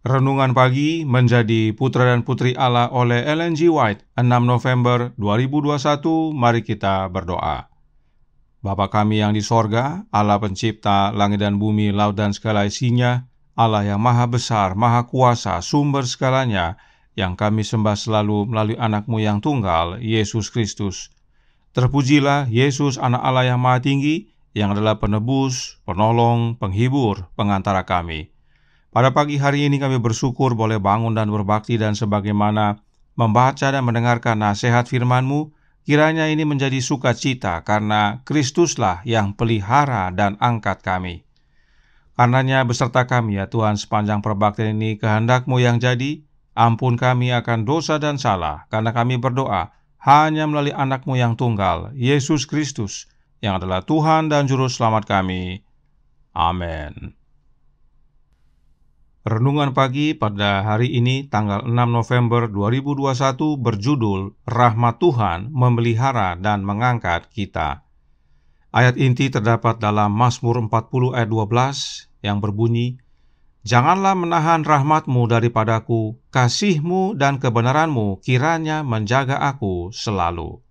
Renungan Pagi menjadi Putra dan Putri Allah oleh Ellen G. White, 6 November 2021. Mari kita berdoa. Bapa kami yang di sorga, Allah pencipta langit dan bumi, laut dan segala isinya, Allah yang maha besar, maha kuasa, sumber segalanya, yang kami sembah selalu melalui anak-Mu yang tunggal, Yesus Kristus. Terpujilah Yesus, anak Allah yang maha tinggi, yang adalah penebus, penolong, penghibur, pengantara kami. Pada pagi hari ini kami bersyukur boleh bangun dan berbakti, dan sebagaimana membaca dan mendengarkan nasihat firman-Mu, kiranya ini menjadi sukacita karena Kristuslah yang pelihara dan angkat kami. Karenanya beserta kami ya Tuhan, sepanjang perbaktian ini kehendak-Mu yang jadi. Ampun kami akan dosa dan salah, karena kami berdoa hanya melalui anak-Mu yang tunggal, Yesus Kristus, yang adalah Tuhan dan Juru Selamat kami. Amin. Renungan pagi pada hari ini tanggal 6 November 2021 berjudul Rahmat Tuhan Memelihara dan Mengangkat Kita. Ayat inti terdapat dalam Mazmur 40 ayat 12 yang berbunyi, "Janganlah menahan rahmat-Mu daripadaku, kasih-Mu dan kebenaran-Mu kiranya menjaga aku selalu."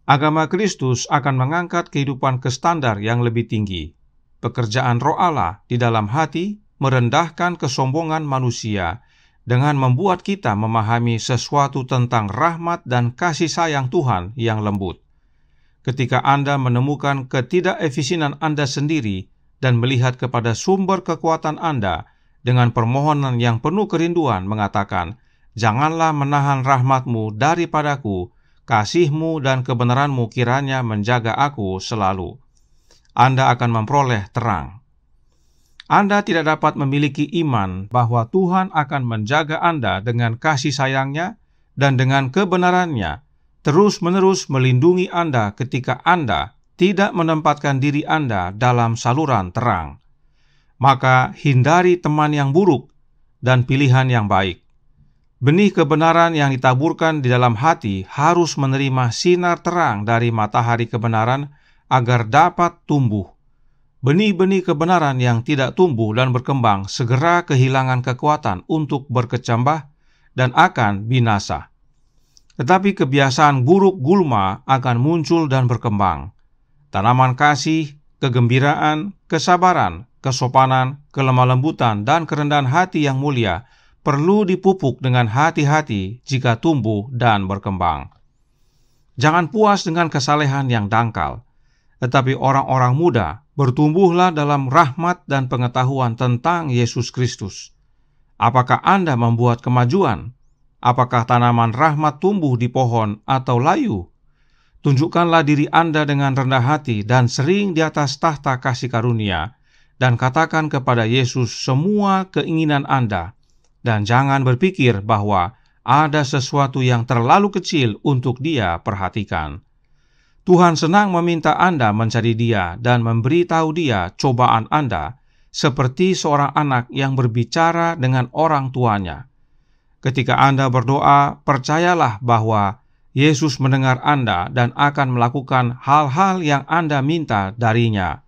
Agama Kristus akan mengangkat kehidupan ke standar yang lebih tinggi. Pekerjaan Roh Allah di dalam hati merendahkan kesombongan manusia dengan membuat kita memahami sesuatu tentang rahmat dan kasih sayang Tuhan yang lembut. Ketika Anda menemukan ketidakefisienan Anda sendiri dan melihat kepada sumber kekuatan Anda dengan permohonan yang penuh kerinduan mengatakan, "Janganlah menahan rahmat-Mu daripadaku, kasih-Mu dan kebenaran-Mu kiranya menjaga aku selalu," Anda akan memperoleh terang. Anda tidak dapat memiliki iman bahwa Tuhan akan menjaga Anda dengan kasih sayangnya dan dengan kebenarannya, terus-menerus melindungi Anda ketika Anda tidak menempatkan diri Anda dalam saluran terang. Maka hindari teman yang buruk dan pilihan yang baik. Benih kebenaran yang ditaburkan di dalam hati harus menerima sinar terang dari matahari kebenaran agar dapat tumbuh. Benih-benih kebenaran yang tidak tumbuh dan berkembang segera kehilangan kekuatan untuk berkecambah dan akan binasa. Tetapi kebiasaan buruk gulma akan muncul dan berkembang. Tanaman kasih, kegembiraan, kesabaran, kesopanan, kelemah lembutan, dan kerendahan hati yang mulia perlu dipupuk dengan hati-hati jika tumbuh dan berkembang. Jangan puas dengan kesalehan yang dangkal, tetapi orang-orang muda bertumbuhlah dalam rahmat dan pengetahuan tentang Yesus Kristus. Apakah Anda membuat kemajuan? Apakah tanaman rahmat tumbuh di pohon atau layu? Tunjukkanlah diri Anda dengan rendah hati dan sering di atas tahta kasih karunia, dan katakan kepada Yesus semua keinginan Anda, dan jangan berpikir bahwa ada sesuatu yang terlalu kecil untuk Dia perhatikan. Tuhan senang meminta Anda mencari Dia dan memberitahu Dia cobaan Anda, seperti seorang anak yang berbicara dengan orang tuanya. Ketika Anda berdoa, percayalah bahwa Yesus mendengar Anda dan akan melakukan hal-hal yang Anda minta darinya.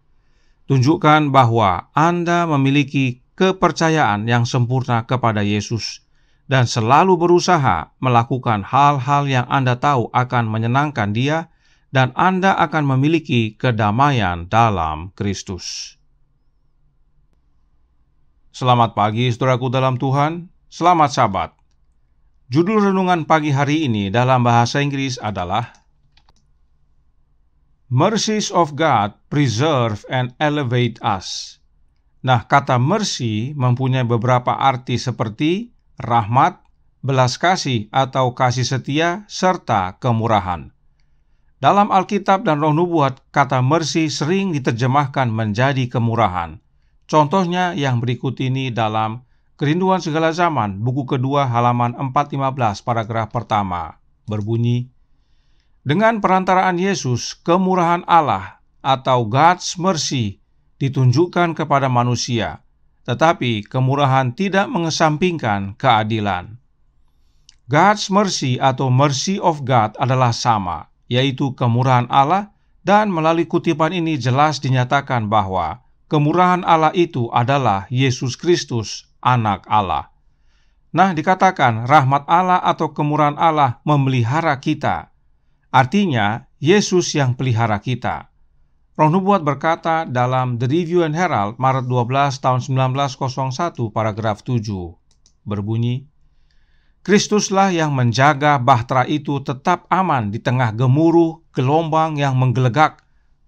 Tunjukkan bahwa Anda memiliki kepercayaan yang sempurna kepada Yesus dan selalu berusaha melakukan hal-hal yang Anda tahu akan menyenangkan Dia, dan Anda akan memiliki kedamaian dalam Kristus. Selamat pagi saudaraku dalam Tuhan, selamat Sabat. Judul renungan pagi hari ini dalam bahasa Inggris adalah Mercies of God Preserve and Elevate Us. Nah, kata mercy mempunyai beberapa arti seperti rahmat, belas kasih atau kasih setia, serta kemurahan. Dalam Alkitab dan Roh Nubuat, kata mercy sering diterjemahkan menjadi kemurahan. Contohnya yang berikut ini dalam Kerinduan Segala Zaman, buku kedua halaman 415 paragraf pertama, berbunyi, "Dengan perantaraan Yesus, kemurahan Allah atau God's mercy ditunjukkan kepada manusia, tetapi kemurahan tidak mengesampingkan keadilan." God's mercy atau mercy of God adalah sama, yaitu kemurahan Allah, dan melalui kutipan ini jelas dinyatakan bahwa kemurahan Allah itu adalah Yesus Kristus, Anak Allah. Nah, dikatakan rahmat Allah atau kemurahan Allah memelihara kita. Artinya, Yesus yang pelihara kita. Roh Nubuat berkata dalam The Review and Herald, Maret 12 tahun 1901, paragraf 7, berbunyi, Kristuslah yang menjaga bahtera itu tetap aman di tengah gemuruh gelombang yang menggelegak,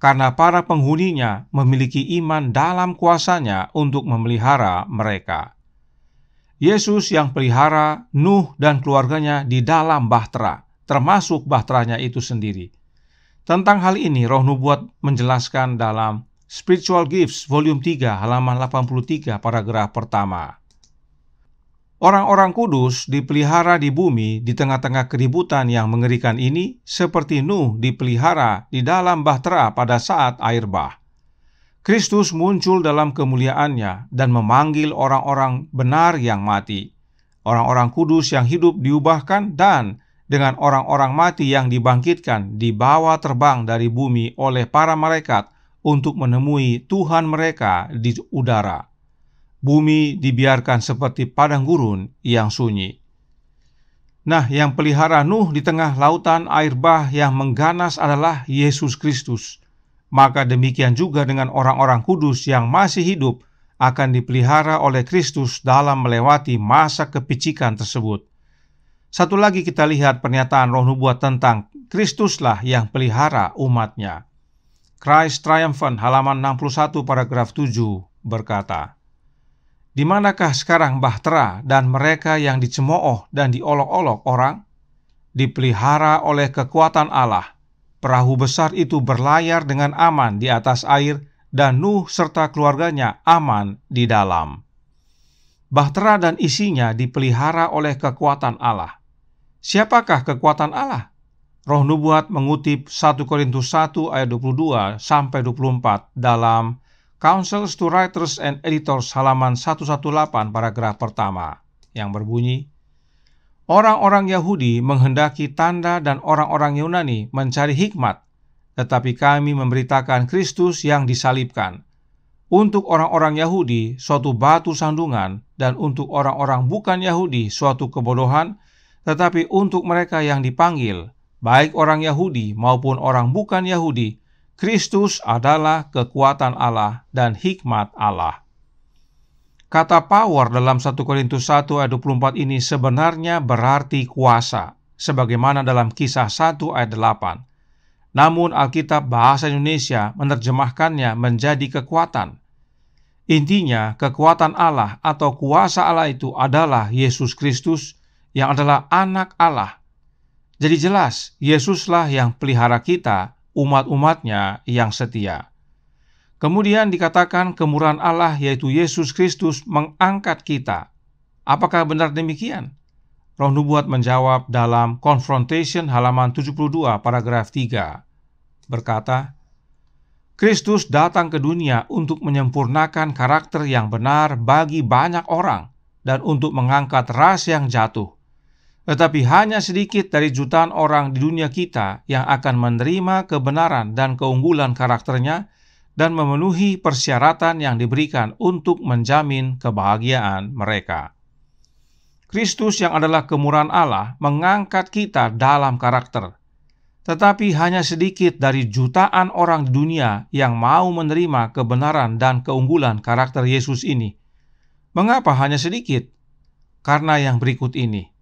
karena para penghuninya memiliki iman dalam kuasanya untuk memelihara mereka. Yesus yang pelihara Nuh dan keluarganya di dalam bahtera, termasuk bahteranya itu sendiri. Tentang hal ini, Roh Nubuat menjelaskan dalam Spiritual Gifts, volume 3, halaman 83, paragraf pertama. Orang-orang kudus dipelihara di bumi di tengah-tengah keributan yang mengerikan ini, seperti Nuh dipelihara di dalam bahtera pada saat air bah. Kristus muncul dalam kemuliaannya dan memanggil orang-orang benar yang mati. Orang-orang kudus yang hidup diubahkan dan dengan orang-orang mati yang dibangkitkan dibawa terbang dari bumi oleh para malaikat untuk menemui Tuhan mereka di udara. Bumi dibiarkan seperti padang gurun yang sunyi. Nah, yang pelihara Nuh di tengah lautan air bah yang mengganas adalah Yesus Kristus. Maka demikian juga dengan orang-orang kudus yang masih hidup akan dipelihara oleh Kristus dalam melewati masa kepicikan tersebut. Satu lagi kita lihat pernyataan Roh Nubuat tentang Kristuslah yang pelihara umatnya. Christ Triumphant, halaman 61, paragraf 7, berkata, di manakah sekarang bahtera dan mereka yang dicemooh dan diolok-olok orang? Dipelihara oleh kekuatan Allah. Perahu besar itu berlayar dengan aman di atas air dan Nuh serta keluarganya aman di dalam. Bahtera dan isinya dipelihara oleh kekuatan Allah. Siapakah kekuatan Allah? Roh Nubuat mengutip 1 Korintus 1 ayat 22 sampai 24 dalam Counsels to Writers and Editors, halaman 118, paragraf pertama, yang berbunyi, orang-orang Yahudi menghendaki tanda dan orang-orang Yunani mencari hikmat, tetapi kami memberitakan Kristus yang disalibkan. Untuk orang-orang Yahudi suatu batu sandungan, dan untuk orang-orang bukan Yahudi suatu kebodohan, tetapi untuk mereka yang dipanggil, baik orang Yahudi maupun orang bukan Yahudi, Kristus adalah kekuatan Allah dan hikmat Allah. Kata power dalam 1 Korintus 1 ayat 24 ini sebenarnya berarti kuasa, sebagaimana dalam Kisah 1 ayat 8. Namun Alkitab Bahasa Indonesia menerjemahkannya menjadi kekuatan. Intinya, kekuatan Allah atau kuasa Allah itu adalah Yesus Kristus yang adalah Anak Allah. Jadi jelas, Yesuslah yang pelihara kita, umat-umatnya yang setia. Kemudian dikatakan kemurahan Allah yaitu Yesus Kristus mengangkat kita. Apakah benar demikian? Roh Nubuat menjawab dalam Confrontation halaman 72 paragraf 3 berkata, Kristus datang ke dunia untuk menyempurnakan karakter yang benar bagi banyak orang dan untuk mengangkat ras yang jatuh. Tetapi hanya sedikit dari jutaan orang di dunia kita yang akan menerima kebenaran dan keunggulan karakternya dan memenuhi persyaratan yang diberikan untuk menjamin kebahagiaan mereka. Kristus yang adalah kemurahan Allah mengangkat kita dalam karakter. Tetapi hanya sedikit dari jutaan orang di dunia yang mau menerima kebenaran dan keunggulan karakter Yesus ini. Mengapa hanya sedikit? Karena yang berikut ini.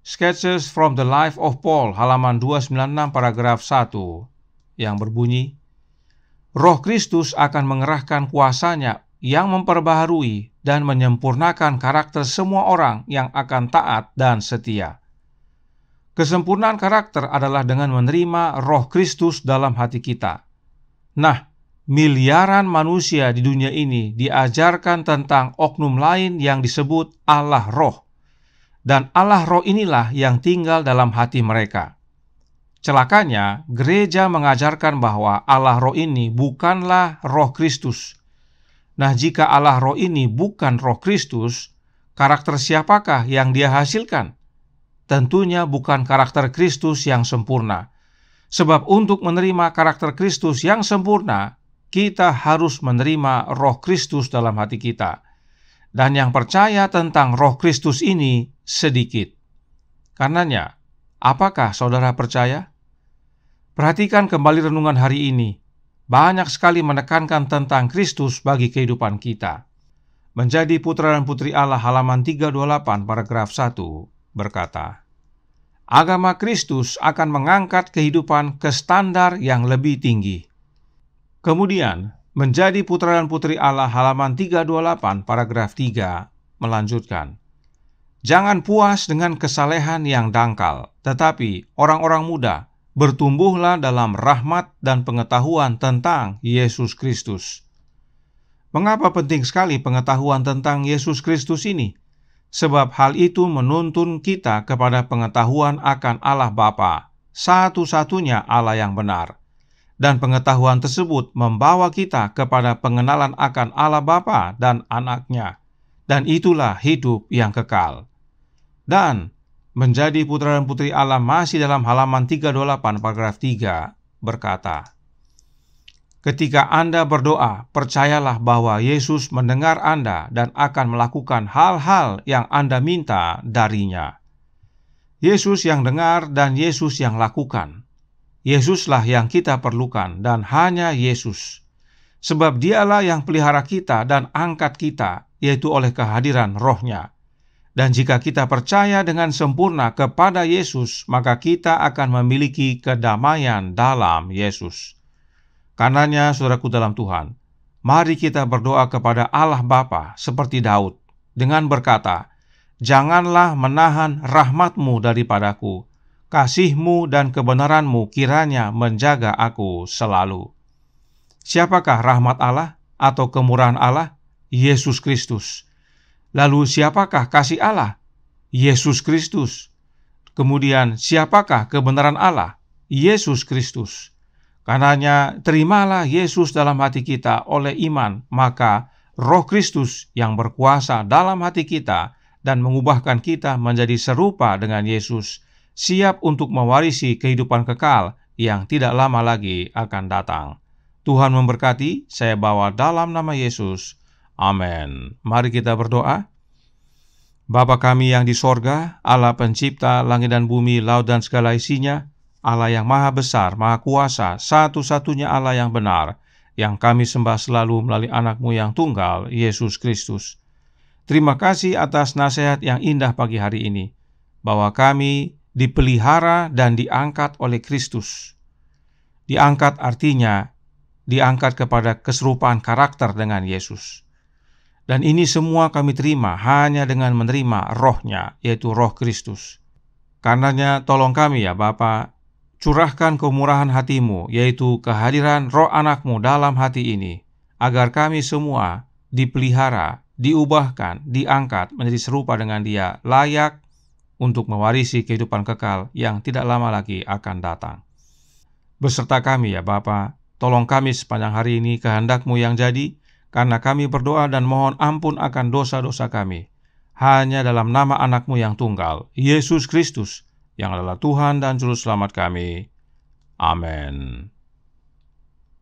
Sketches from the Life of Paul, halaman 296, paragraf 1, yang berbunyi, Roh Kristus akan mengerahkan kuasanya yang memperbaharui dan menyempurnakan karakter semua orang yang akan taat dan setia. Kesempurnaan karakter adalah dengan menerima Roh Kristus dalam hati kita. Nah, miliaran manusia di dunia ini diajarkan tentang oknum lain yang disebut Allah Roh. Dan Allah Roh inilah yang tinggal dalam hati mereka. Celakanya, gereja mengajarkan bahwa Allah Roh ini bukanlah Roh Kristus. Nah, jika Allah Roh ini bukan Roh Kristus, karakter siapakah yang Dia hasilkan? Tentunya bukan karakter Kristus yang sempurna. Sebab untuk menerima karakter Kristus yang sempurna, kita harus menerima Roh Kristus dalam hati kita. Dan yang percaya tentang Roh Kristus ini sedikit. Karenanya, apakah saudara percaya? Perhatikan kembali renungan hari ini. Banyak sekali menekankan tentang Kristus bagi kehidupan kita. Menjadi putra dan putri Allah halaman 328 paragraf 1 berkata, agama Kristus akan mengangkat kehidupan ke standar yang lebih tinggi. Kemudian, menjadi putra dan putri Allah halaman 328 paragraf 3 melanjutkan, jangan puas dengan kesalehan yang dangkal, tetapi orang-orang muda, bertumbuhlah dalam rahmat dan pengetahuan tentang Yesus Kristus. Mengapa penting sekali pengetahuan tentang Yesus Kristus ini? Sebab hal itu menuntun kita kepada pengetahuan akan Allah Bapa, satu-satunya Allah yang benar. Dan pengetahuan tersebut membawa kita kepada pengenalan akan Allah Bapa dan Anak-Nya. Dan itulah hidup yang kekal. Dan menjadi putra dan putri Allah masih dalam halaman 328 paragraf 3 berkata, ketika Anda berdoa, percayalah bahwa Yesus mendengar Anda dan akan melakukan hal-hal yang Anda minta darinya. Yesus yang dengar dan Yesus yang lakukan. Yesuslah yang kita perlukan dan hanya Yesus. Sebab dialah yang pelihara kita dan angkat kita, yaitu oleh kehadiran Roh-Nya. Dan jika kita percaya dengan sempurna kepada Yesus, maka kita akan memiliki kedamaian dalam Yesus. Karenanya, saudaraku dalam Tuhan, mari kita berdoa kepada Allah Bapa seperti Daud, dengan berkata, janganlah menahan rahmat-Mu daripadaku, kasih-Mu dan kebenaran-Mu kiranya menjaga aku selalu. Siapakah rahmat Allah atau kemurahan Allah? Yesus Kristus. Lalu siapakah kasih Allah? Yesus Kristus. Kemudian siapakah kebenaran Allah? Yesus Kristus. Karenanya terimalah Yesus dalam hati kita oleh iman, maka Roh Kristus yang berkuasa dalam hati kita dan mengubahkan kita menjadi serupa dengan Yesus, siap untuk mewarisi kehidupan kekal yang tidak lama lagi akan datang. Tuhan memberkati, saya bawa dalam nama Yesus. Amin. Mari kita berdoa. Bapa kami yang di sorga, Allah pencipta langit dan bumi, laut dan segala isinya, Allah yang maha besar, maha kuasa, satu-satunya Allah yang benar, yang kami sembah selalu melalui anak-Mu yang tunggal, Yesus Kristus. Terima kasih atas nasihat yang indah pagi hari ini, bahwa kami dipelihara dan diangkat oleh Kristus. Diangkat artinya, diangkat kepada keserupaan karakter dengan Yesus. Dan ini semua kami terima hanya dengan menerima Roh-Nya, yaitu Roh Kristus. Karenanya tolong kami ya Bapa, curahkan kemurahan hati-Mu, yaitu kehadiran Roh Anak-Mu dalam hati ini, agar kami semua dipelihara, diubahkan, diangkat menjadi serupa dengan Dia, layak untuk mewarisi kehidupan kekal yang tidak lama lagi akan datang. Beserta kami ya Bapa, tolong kami sepanjang hari ini kehendak-Mu yang jadi, karena kami berdoa dan mohon ampun akan dosa-dosa kami. Hanya dalam nama Anak-Mu yang tunggal, Yesus Kristus, yang adalah Tuhan dan Juru Selamat kami. Amin.